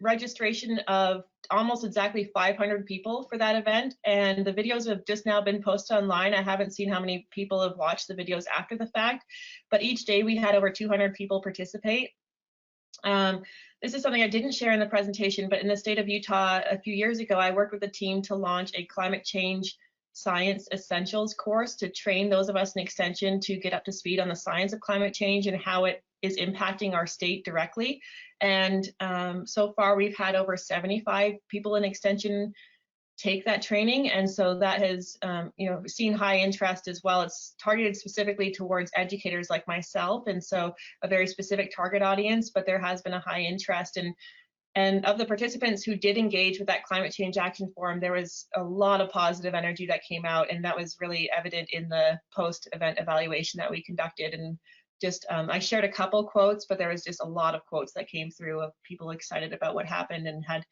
Speaker 2: registration of almost exactly 500 people for that event, and the videos have just now been posted online. I haven't seen how many people have watched the videos after the fact, but each day we had over 200 people participate. This is something I didn't share in the presentation, but in the state of Utah a few years ago, I worked with a team to launch a climate change science essentials course to train those of us in extension to get up to speed on the science of climate change and how it is impacting our state directly. And so far we've had over 75 people in extension take that training, and so that has seen high interest as well. It's targeted specifically towards educators like myself, and so a very specific target audience, but there has been a high interest. And of the participants who did engage with that Climate Change Action Forum, there was a lot of positive energy that came out, and that was really evident in the post-event evaluation that we conducted. And just I shared a couple quotes, but there was just a lot of quotes that came through of people excited about what happened and had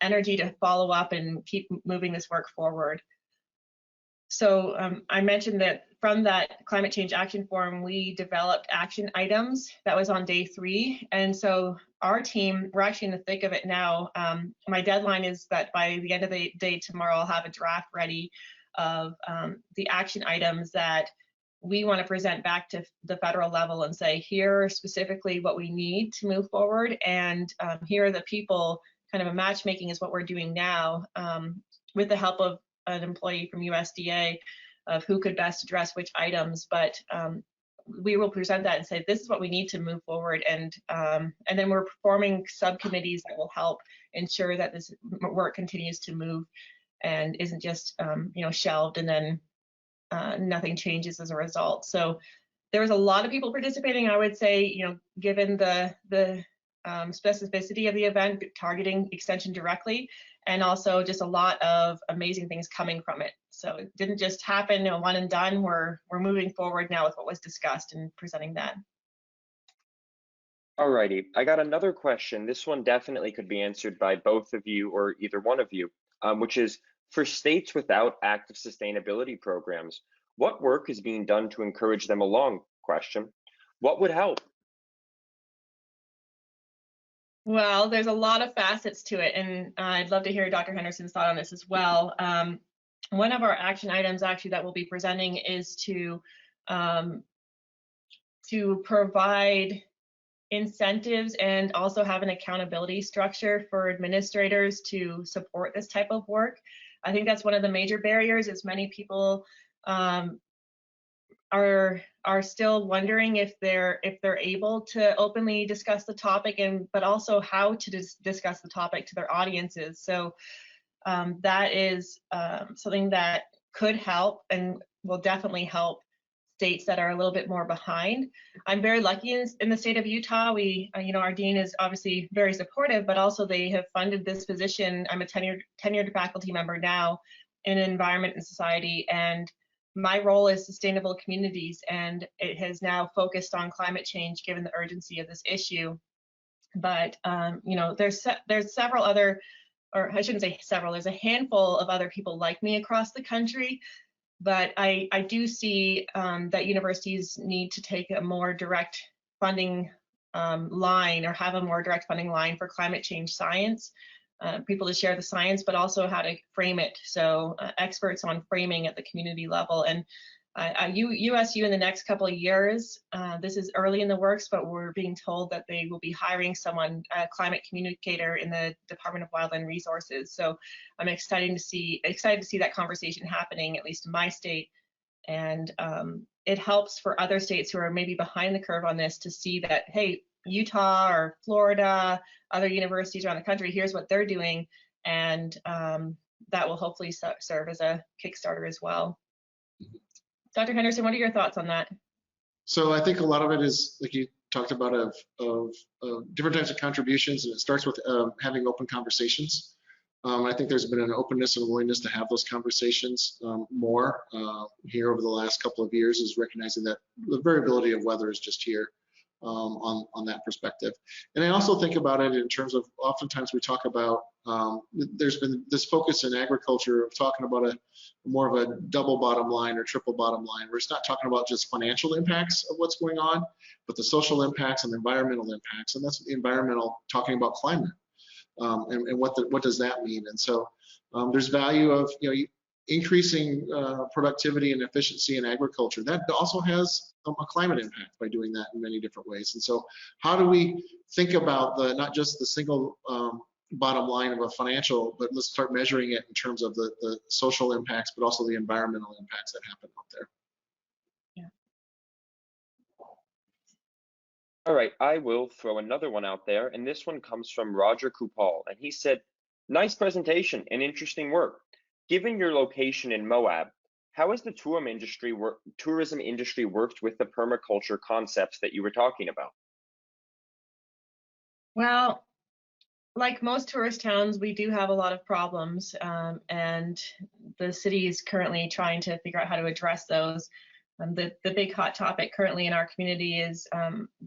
Speaker 2: energy to follow up and keep moving this work forward. So I mentioned that from that Climate Change Action Forum, we developed action items. That was on day 3. And so our team, we're actually in the thick of it now. My deadline is that by the end of the day tomorrow, I'll have a draft ready of the action items that we want to present back to the federal level and say, here are specifically what we need to move forward. And here are the people, kind of a matchmaking is what we're doing now with the help of an employee from USDA of who could best address which items. But we will present that and say, this is what we need to move forward. And then we're forming subcommittees that will help ensure that this work continues to move and isn't just shelved and then nothing changes as a result. So there was a lot of people participating. I would say, given the specificity of the event, targeting extension directly, and also just a lot of amazing things coming from it. So it didn't just happen, one and done. We're moving forward now with what was discussed and presenting that.
Speaker 3: Alrighty, I got another question. This one definitely could be answered by both of you or either one of you, which is, for states without active sustainability programs, what work is being done to encourage them along? What would help?
Speaker 2: Well, there's a lot of facets to it, and I'd love to hear Dr. Henderson's thought on this as well. One of our action items actually that we'll be presenting is to provide incentives and also have an accountability structure for administrators to support this type of work. I think that's one of the major barriers, is many people are still wondering if they're able to openly discuss the topic, but also how to discuss the topic to their audiences. So that is something that could help and will definitely help states that are a little bit more behind. I'm very lucky in the state of Utah. We, our dean is obviously very supportive, but also they have funded this position. I'm a tenured faculty member now in environment and society, and my role is sustainable communities, and it has now focused on climate change given the urgency of this issue. But there's several other, or I shouldn't say several, there's a handful of other people like me across the country. But I do see that universities need to take a more direct funding line, or have a more direct funding line for climate change science, people to share the science, but also how to frame it. So experts on framing at the community level. And USU in the next couple of years, this is early in the works, but we're being told that they will be hiring someone, a climate communicator in the Department of Wildland Resources. So I'm excited to see that conversation happening, at least in my state. And it helps for other states who are maybe behind the curve on this to see that, hey, Utah or Florida, other universities around the country, here's what they're doing. And that will hopefully serve as a Kickstarter as well. Dr. Henderson, what are your thoughts on that?
Speaker 1: So I think a lot of it is, like you talked about, of different types of contributions, and it starts with having open conversations. I think there's been an openness and willingness to have those conversations more here over the last couple of years, is recognizing that the variability of weather is just here on that perspective. And I also think about it in terms of, oftentimes we talk about, there's been this focus in agriculture of talking about more of a double bottom line or triple bottom line, where it's not talking about just financial impacts of what's going on, but the social impacts and the environmental impacts. And that's the environmental, talking about climate. And what does that mean? And so there's value of increasing productivity and efficiency in agriculture. That also has a climate impact by doing that in many different ways. And so how do we think about not just the single bottom line of a financial, but let's start measuring it in terms of the social impacts, but also the environmental impacts that happen out there.
Speaker 2: Yeah.
Speaker 3: All right, I will throw another one out there, and this one comes from Roger Kupal, and he said, "Nice presentation and interesting work. Given your location in Moab, how has the tourism industry worked with the permaculture concepts that you were talking about?"
Speaker 2: Well, like most tourist towns, we do have a lot of problems, and the city is currently trying to figure out how to address those. The big hot topic currently in our community is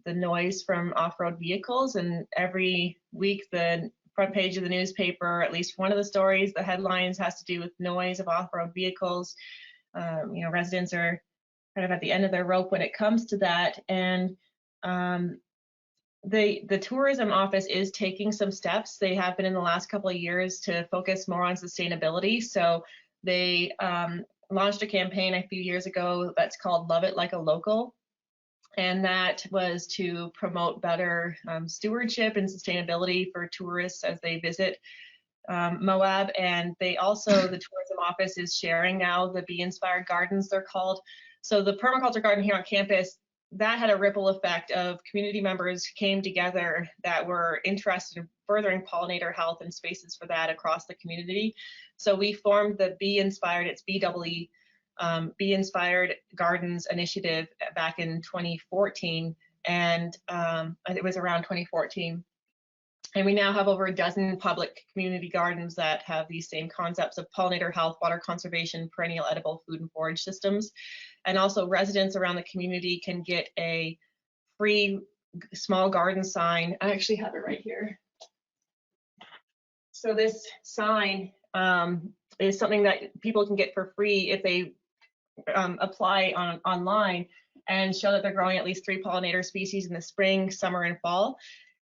Speaker 2: the noise from off-road vehicles, and every week the front page of the newspaper, at least one of the stories, the headlines has to do with noise of off-road vehicles. Residents are kind of at the end of their rope when it comes to that. And the tourism office is taking some steps. They have been in the last couple of years to focus more on sustainability. So they launched a campaign a few years ago that's called Love It Like a Local. And that was to promote better stewardship and sustainability for tourists as they visit Moab. And they also, the tourism office is sharing now the bee-inspired gardens, they're called. So the permaculture garden here on campus, that had a ripple effect of community members came together that were interested in furthering pollinator health and spaces for that across the community. So we formed the bee-inspired, it's BEE, Bee-Inspired Gardens Initiative back in 2014, and it was around 2014. And we now have over a dozen public community gardens that have these same concepts of pollinator health, water conservation, perennial edible food and forage systems. And also residents around the community can get a free small garden sign. I actually have it right here. So this sign is something that people can get for free if they apply online and show that they're growing at least 3 pollinator species in the spring, summer, and fall.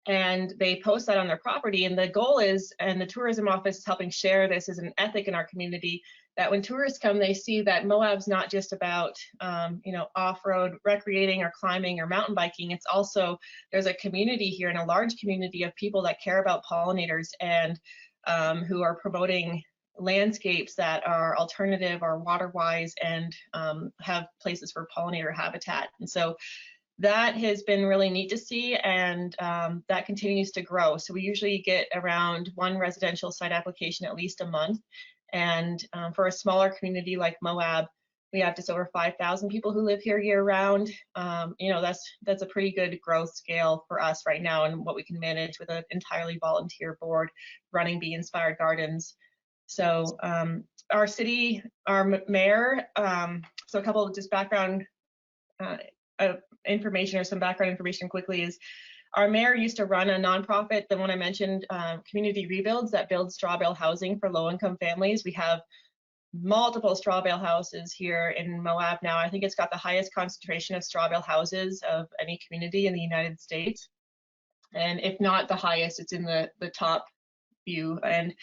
Speaker 2: And they post that on their property. And the goal is, and the tourism office is helping share this as an ethic in our community, that when tourists come, they see that Moab's not just about, off-road recreating or climbing or mountain biking. It's also, there's a community here, and a large community of people that care about pollinators and who are promoting landscapes that are alternative or water-wise and have places for pollinator habitat. And so that has been really neat to see, and that continues to grow. So we usually get around 1 residential site application at least a month. And for a smaller community like Moab, we have just over 5,000 people who live here year round. You know, that's a pretty good growth scale for us right now, and what we can manage with an entirely volunteer board running Bee Inspired Gardens. So our city, our mayor, so a couple of just background information, or some background information quickly, is our mayor used to run a nonprofit, the one I mentioned, Community Rebuilds, that builds straw bale housing for low-income families. We have multiple straw bale houses here in Moab now. I think it's got the highest concentration of straw bale houses of any community in the United States. And if not the highest, it's in the top few. And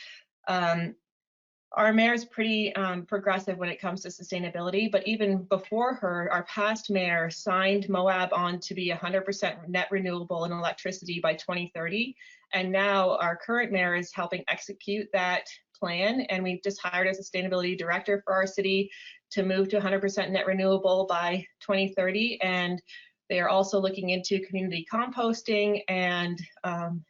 Speaker 2: our mayor's pretty progressive when it comes to sustainability, but even before her, our past mayor signed Moab on to be 100% net renewable in electricity by 2030. And now our current mayor is helping execute that plan. And we've just hired a sustainability director for our city to move to 100% net renewable by 2030. And they are also looking into community composting and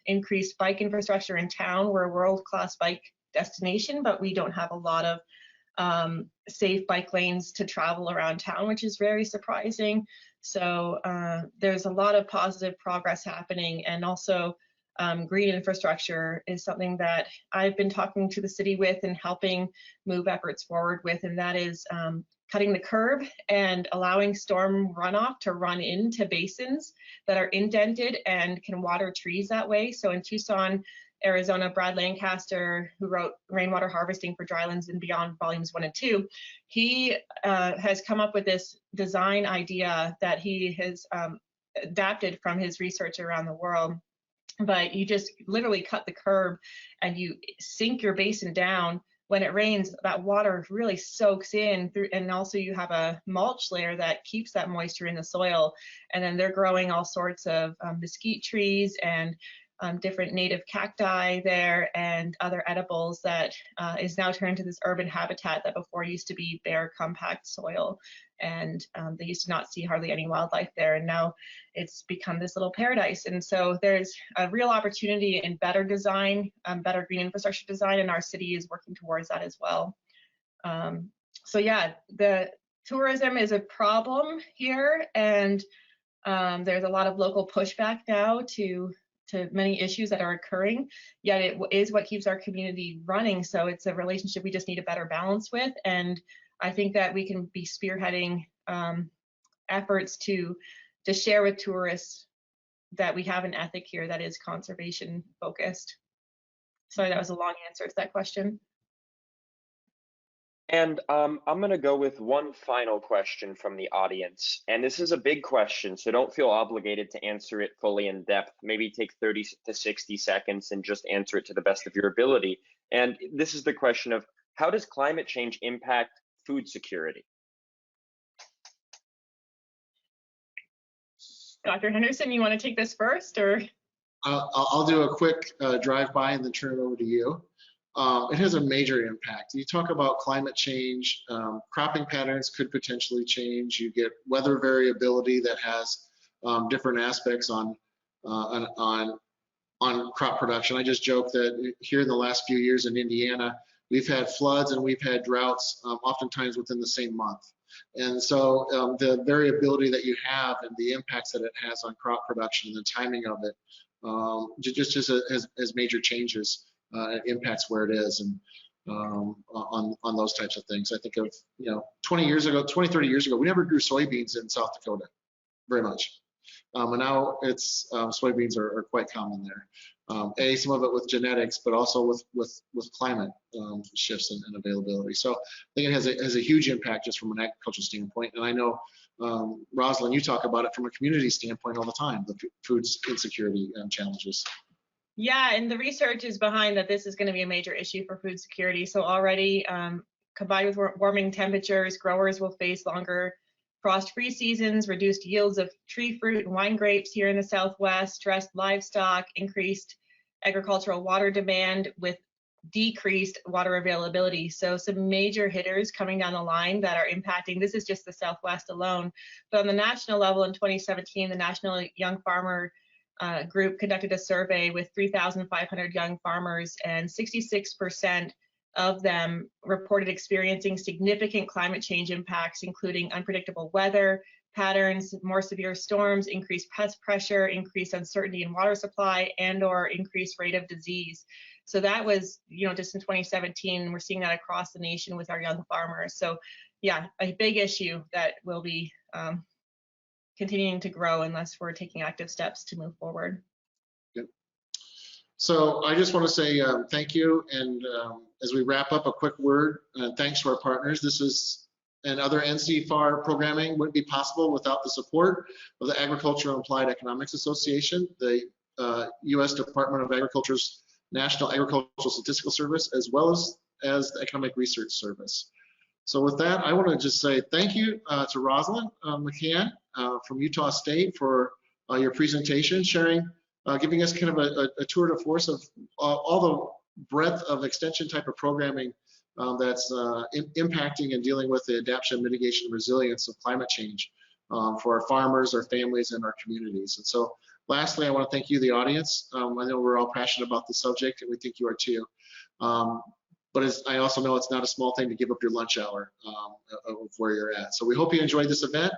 Speaker 2: increased bike infrastructure in town. We're a world-class bike destination, but we don't have a lot of safe bike lanes to travel around town, which is very surprising. So there's a lot of positive progress happening, and also green infrastructure is something that I've been talking to the city with and helping move efforts forward with, and that is cutting the curb and allowing storm runoff to run into basins that are indented and can water trees that way. So in Tucson, Arizona, Brad Lancaster, who wrote Rainwater Harvesting for Drylands and Beyond Volumes 1 and 2, he has come up with this design idea that he has adapted from his research around the world. But you just literally cut the curb and you sink your basin down. When it rains, that water really soaks in through, and also you have a mulch layer that keeps that moisture in the soil. And then they're growing all sorts of mesquite trees and different native cacti there and other edibles that is now turned to this urban habitat that before used to be bare, compact soil. And they used to not see hardly any wildlife there. And now it's become this little paradise. And so there's a real opportunity in better design, better green infrastructure design, and our city is working towards that as well. So yeah, the tourism is a problem here, and there's a lot of local pushback now to many issues that are occurring, yet it is what keeps our community running. So it's a relationship we just need a better balance with. And I think that we can be spearheading efforts to share with tourists that we have an ethic here that is conservation focused. Sorry, that was a long answer to that question.
Speaker 3: And I'm going to go with one final question from the audience. And this is a big question, so don't feel obligated to answer it fully in depth. Maybe take 30 to 60 seconds and just answer it to the best of your ability. And this is the question of, how does climate change impact food security?
Speaker 2: Dr. Henderson, you want to take this first, or?
Speaker 1: I'll do a quick drive-by and then turn it over to you. It has a major impact. You talk about climate change, cropping patterns could potentially change. You get weather variability that has different aspects on crop production. I just joke that here in the last few years in Indiana, we've had floods and we've had droughts oftentimes within the same month. And so the variability that you have and the impacts that it has on crop production and the timing of it just has major changes. Impacts where it is, and on those types of things. I think of 20 years ago, 20, 30 years ago, we never grew soybeans in South Dakota very much. And now it's soybeans are quite common there. Some of it with genetics, but also with climate shifts and availability. So I think it has a huge impact just from an agricultural standpoint. And I know, Roslynn, you talk about it from a community standpoint all the time, the food insecurity challenges.
Speaker 2: Yeah, and the research is behind that this is going to be a major issue for food security. So already, combined with warming temperatures, growers will face longer frost-free seasons, reduced yields of tree fruit and wine grapes here in the Southwest, stressed livestock, increased agricultural water demand with decreased water availability. So some major hitters coming down the line that are impacting, this is just the Southwest alone, but on the national level in 2017, the National Young Farmer group conducted a survey with 3,500 young farmers, and 66% of them reported experiencing significant climate change impacts, including unpredictable weather patterns, more severe storms, increased pest pressure, increased uncertainty in water supply, and/or increased rate of disease. So that was, just in 2017. We're seeing that across the nation with our young farmers. So yeah, a big issue that will be continuing to grow unless we're taking active steps to move forward.
Speaker 1: Good. So I just want to say thank you, and as we wrap up, a quick word, thanks to our partners. This is and other NCFAR programming wouldn't be possible without the support of the Agricultural and Applied Economics Association, the U.S. Department of Agriculture's National Agricultural Statistical Service, as well as the Economic Research Service. So with that, I want to just say thank you to Roslynn McCann from Utah State for your presentation, sharing, giving us kind of a tour de force of all the breadth of extension type of programming that's impacting and dealing with the adaptation, mitigation, and resilience of climate change for our farmers, our families, and our communities. And so lastly, I want to thank you, the audience. I know we're all passionate about the subject, and we think you are too. But I also know it's not a small thing to give up your lunch hour of where you're at. So we hope you enjoyed this event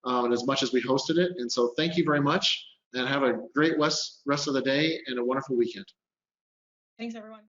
Speaker 1: and as much as we hosted it. And so thank you very much, and have a great rest of the day and a wonderful weekend.
Speaker 2: Thanks, everyone.